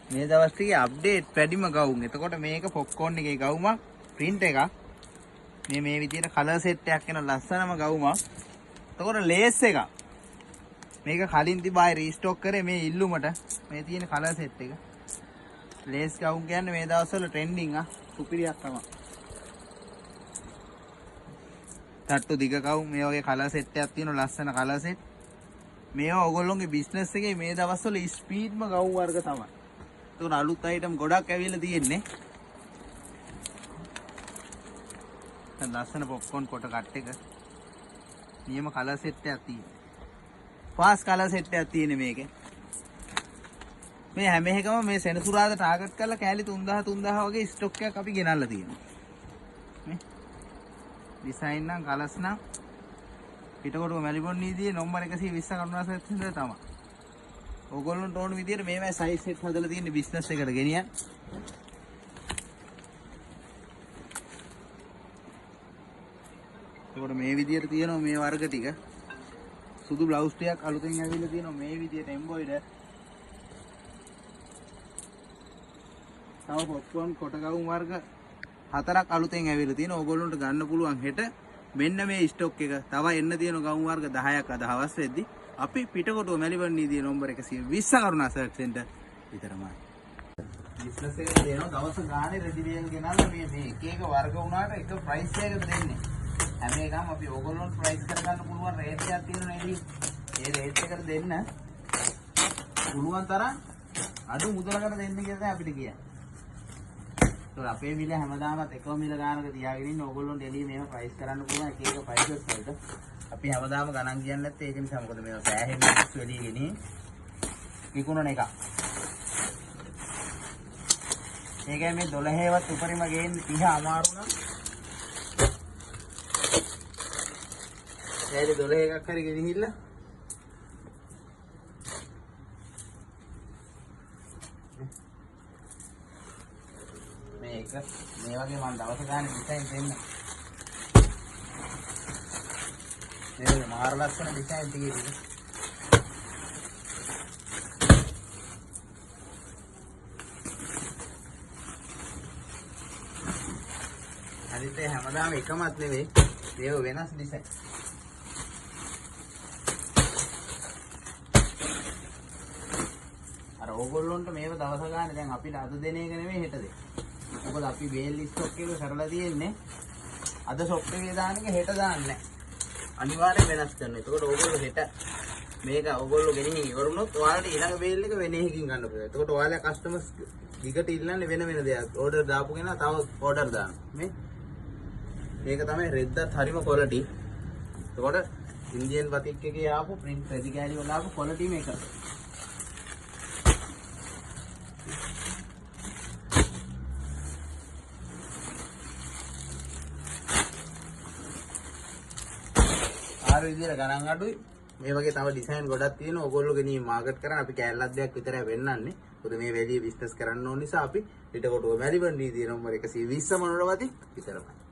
මේ දවස් ටිකේ අප්ඩේට් වැඩිම ගවුම්. එතකොට මේක පොප්කෝර්න් එකේ ගවුමක් print එකක්. මේ විදිහට කලර් සෙට් එකක් එන ලස්සනම ගවුමක්. එතකොට ලේස් එකක්. මේක කලින් තිබායි රීස්ටොක් කරේ මේ ඉල්ලුමට. මේ තියෙන කලර් සෙට් එක. ලේස් ගවුම් කියන්නේ මේ දවස්වල ට්‍රෙන්ඩින් සුපිරියක් තමයි. තට්ටු දිග ගවුම් මේ වගේ කලර් සෙට් එකක් තියෙන ලස්සන කලර් සෙට්. මේවා ඔයගොල්ලෝගේ බිස්නස් එකේ මේ දවස්වල ස්පීඩ්ම ගවුම් වර්ග තමයි. ඒක අලුත් අයිටම් ගොඩක් ඇවිල්ලා තියෙන්නේ. දැන් ලස්සන පොප්කෝර්න් කොට කට් එක. නියම කලර් සෙට් එකක් තියෙනවා. ෆාස්ට් කලර් සෙට් එකක් තියෙන්නේ මේකේ. මේ හැම එකම මේ සෙනසුරාදා ටාගට් කරලා කෑලි 3000 වගේ ස්ටොක් එකක් අපි ගෙනල්ලා තියෙනවා. මේ ඩිසයින් නම් කලර්ස් නම් පිටකොටුව මැලිබොන් නීතියේ නම්බර 120 කරුණාසත් හින්දා තමයි. ඕගොල්ලන්ට ඕන විදියට මේවයි සයිස් සෙට් හදලා තියෙන බිස්නස් එකට ගෙනියන්න. ඒකට මේ විදියට තියෙනවා මේ වර්ග ටික. සුදු බ්ලවුස් ටිකක් අලුතෙන් ඇවිල්ලා තියෙනවා මේ විදියට එම්බොයිඩර්. තව පොප්කෝර්න් කොට ගවුම් වර්ග 4ක් අලුතෙන් ඇවිල්ලා තියෙනවා. ඕගොල්ලන්ට ගන්න පුළුවන් හෙට. මෙන්න මේ ස්ටොක් එක. තව එන්න තියෙන ගවුම් වර්ග 10ක් අද හවස් වෙද්දි අපි පිටකොටුව මැලිබන් නීතියේ නම්බර 120 කරුණා සර්ච් සෙන්ටර් විතරමයි. බිස්නස් එකේ දෙනවා දවස් ගානේ රෙඩි වේල් ගෙනල්ලා මේ එක එක වර්ග වුණාට එක ප්‍රයිස් එකකට දෙන්නේ. හැම එකම අපි ඕගොල්ලොන්ට ප්‍රයිස් කරගන්න පුළුවන් රේට් එකක් තියෙනවා නේද? ඒ රේට් එකට දෙන්න පුළුවන් තරම් අඩු මුදලකට දෙන්න කියලා තමයි අපිට කියන්නේ. ඒතකොට අපේ මිල හැමදාමත් එකම මිල ගානක තියාගෙන ඉන්න ඕගොල්ලොන්ට එළිය මේව ප්‍රයිස් කරන්න පුළුවන් එක එක ප්‍රයිසස් වලට. අපි හැමදාම ගණන් කියන්නේ නැත්තේ ඒක නිසා. මොකද මේවා සෑහෙන මිනිස්සු එළිය ගෙනින් විකුණන එක. ඒකයි මේ 12වත් උපරිම ගේන්නේ 30 අමාරු නම්. ඒකේ 12 එකක් හරි ගෙනිහිල්ලා මේක මේ වගේ මම දවස් ගානේ ඩිසයින් දෙන්න. මේ මාර ලස්සන ඩිසයින් ටිකේ අනිත් හැමදාම එකමත් නෙවෙයි. ඒව වෙනස් ඩිසයින්. අර ඕගොල්ලොන්ට මේව දවස් ගානේ දැන් අපිට අද දෙන එක නෙවෙයි හෙට දෙන්න. මොකද අපි බේල් ස්ටොක් එක කරලා තියෙන්නේ අද ෂොප් එකේ දාන එක හෙට දාන්නේ නැහැ. අනිවාර්යෙන් වෙනස් කරනවා. ඒකෝට ඕගොල්ලෝ හෙට මේක ඕගොල්ලෝ ගෙනින් ඉවරුනොත් ඔයාලට ඊළඟ බේල් එක වෙන එකකින් ගන්න පුළුවන්. ඒකෝට ඔයාලා කස්ටමර්ස් දිගට ඉල්ලන්නේ වෙන දෙයක්. ඕඩර් දාපු කෙනා තව ඕඩර් දානවා. මේක තමයි රෙද්දත් හරිම ක්වොලිටි. ඒකෝට ඉන්දියන් බතික් එකේ ආපු print රෙදි කෑලි වල ආපු ක්වොලිටි මේක. ආර විදියට ගණන් අඩුයි. මේ වගේ තව ඩිසයින් ගොඩක් තියෙනවා. ඕගොල්ලෝ ගෙනින් මාකට් කරන් අපි කෑල්ලක් දෙයක් විතරයි වෙන්නන්නේ. මොකද මේ වැඩි බිස්නස් කරන්න ඕන නිසා අපි පිටකොටුව මැලිබන් නීතියේ නම්බර 120 මනෝරවති විතරයි.